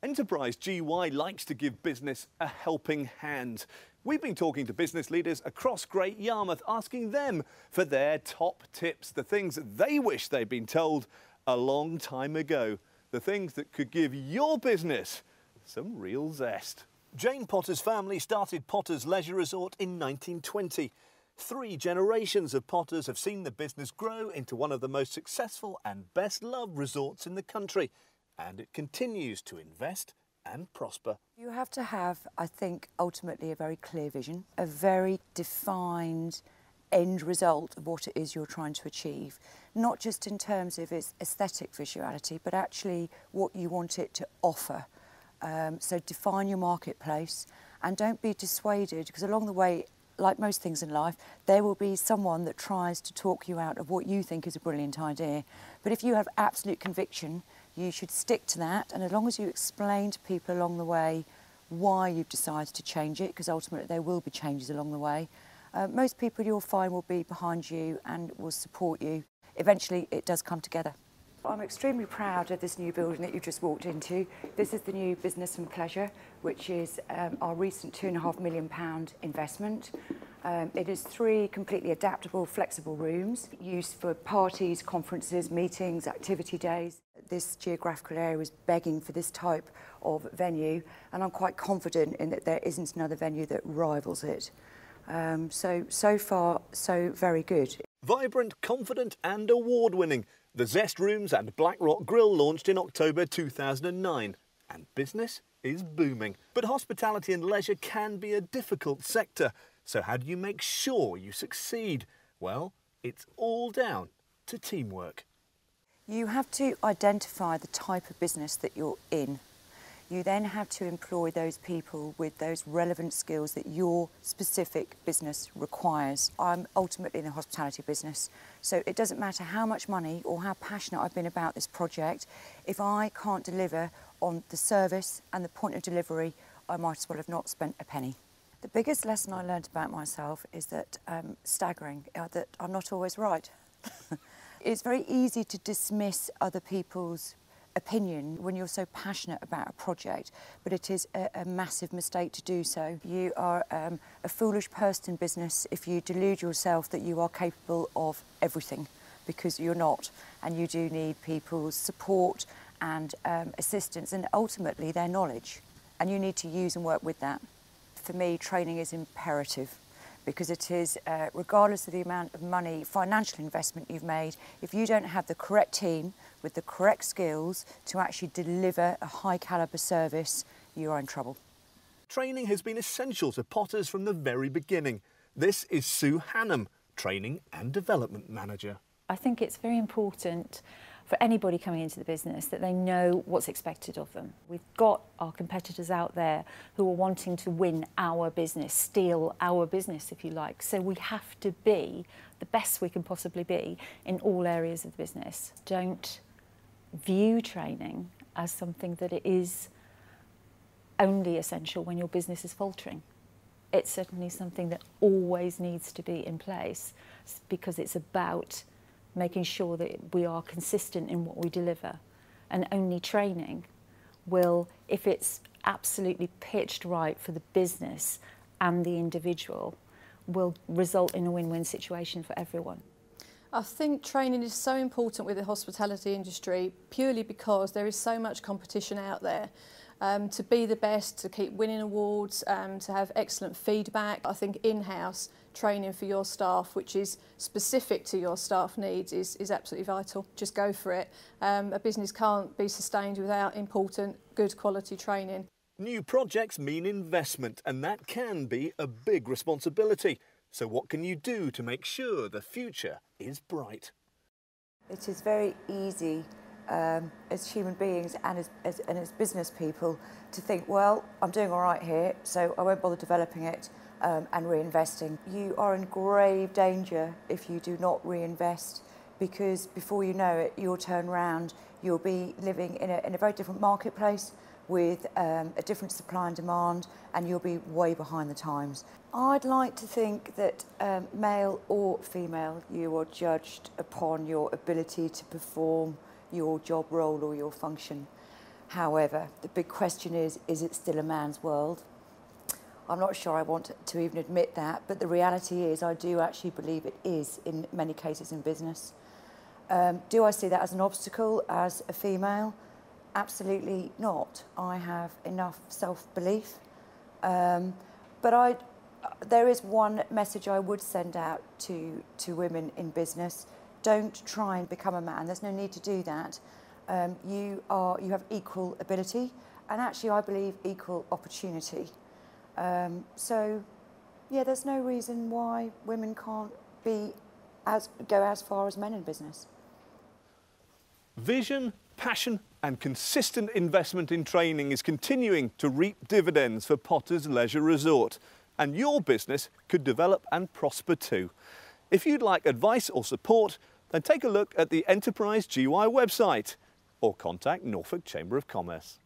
enterpriseGY likes to give business a helping hand. We've been talking to business leaders across Great Yarmouth, asking them for their top tips, the things that they wish they'd been told a long time ago, the things that could give your business some real zest. Jane Potter's family started Potter's Leisure Resort in 1920. 3 generations of Potters have seen the business grow into one of the most successful and best-loved resorts in the country, and it continues to invest and prosper. You have to have, I think, ultimately a very clear vision, a very defined end result of what it is you're trying to achieve, not just in terms of its aesthetic visuality, but actually what you want it to offer. So define your marketplace and don't be dissuaded, because along the way, like most things in life, there will be someone that tries to talk you out of what you think is a brilliant idea. But if you have absolute conviction, you should stick to that, and as long as you explain to people along the way why you've decided to change it, because ultimately there will be changes along the way, most people you'll find will be behind you and will support you. Eventually it does come together. I'm extremely proud of this new building that you've just walked into. This is the new Business and Pleasure, which is our recent £2.5 million investment. It is 3 completely adaptable, flexible rooms used for parties, conferences, meetings, activity days. This geographical area is begging for this type of venue, and I'm quite confident in that there isn't another venue that rivals it. So far, so very good. Vibrant, confident and award-winning. The Zest Rooms and Black Rock Grill launched in October 2009, and business is booming. But hospitality and leisure can be a difficult sector. So how do you make sure you succeed? Well, it's all down to teamwork. You have to identify the type of business that you're in. You then have to employ those people with those relevant skills that your specific business requires. I'm ultimately in the hospitality business, so it doesn't matter how much money or how passionate I've been about this project. If I can't deliver on the service and the point of delivery, I might as well have not spent a penny. The biggest lesson I learned about myself is that staggering, that I'm not always right. It's very easy to dismiss other people's opinion when you're so passionate about a project, but it is a massive mistake to do so. You are a foolish person in business if you delude yourself that you are capable of everything, because you're not, and you do need people's support and assistance and ultimately their knowledge, and you need to use and work with that. For me, training is imperative, because it is, regardless of the amount of money, financial investment you've made, if you don't have the correct team with the correct skills to actually deliver a high calibre service, you are in trouble. Training has been essential to Potters from the very beginning. This is Sue Hannam, Training and Development Manager. I think it's very important for anybody coming into the business that they know what's expected of them. We've got our competitors out there who are wanting to win our business, steal our business, if you like. So we have to be the best we can possibly be in all areas of the business. Don't view training as something that it is only essential when your business is faltering. It's certainly something that always needs to be in place, because it's about making sure that we are consistent in what we deliver. And only training will, if it's absolutely pitched right for the business and the individual, will result in a win-win situation for everyone. I think training is so important with the hospitality industry purely because there is so much competition out there. To be the best, to keep winning awards, to have excellent feedback. I think in-house training for your staff, which is specific to your staff needs, is absolutely vital. Just go for it. A business can't be sustained without important, good quality training. New projects mean investment, and that can be a big responsibility. So what can you do to make sure the future is bright? It is very easy as human beings and as business people to think, well, I'm doing all right here, so I won't bother developing it and reinvesting. You are in grave danger if you do not reinvest, because before you know it, you'll turn around, you'll be living in a very different marketplace with a different supply and demand, and you'll be way behind the times. I'd like to think that male or female, you are judged upon your ability to perform your job role or your function. However, the big question is it still a man's world? I'm not sure I want to even admit that, but the reality is I do actually believe it is in many cases in business. Do I see that as an obstacle as a female? Absolutely not. I have enough self-belief. But there is one message I would send out to women in business. Don't try and become a man. There's no need to do that. You have equal ability and actually I believe equal opportunity. So, yeah, there's no reason why women can't go as far as men in business. Vision, passion and consistent investment in training is continuing to reap dividends for Potter's Leisure Resort, and your business could develop and prosper too. If you'd like advice or support, then take a look at the enterpriseGY website or contact Norfolk Chamber of Commerce.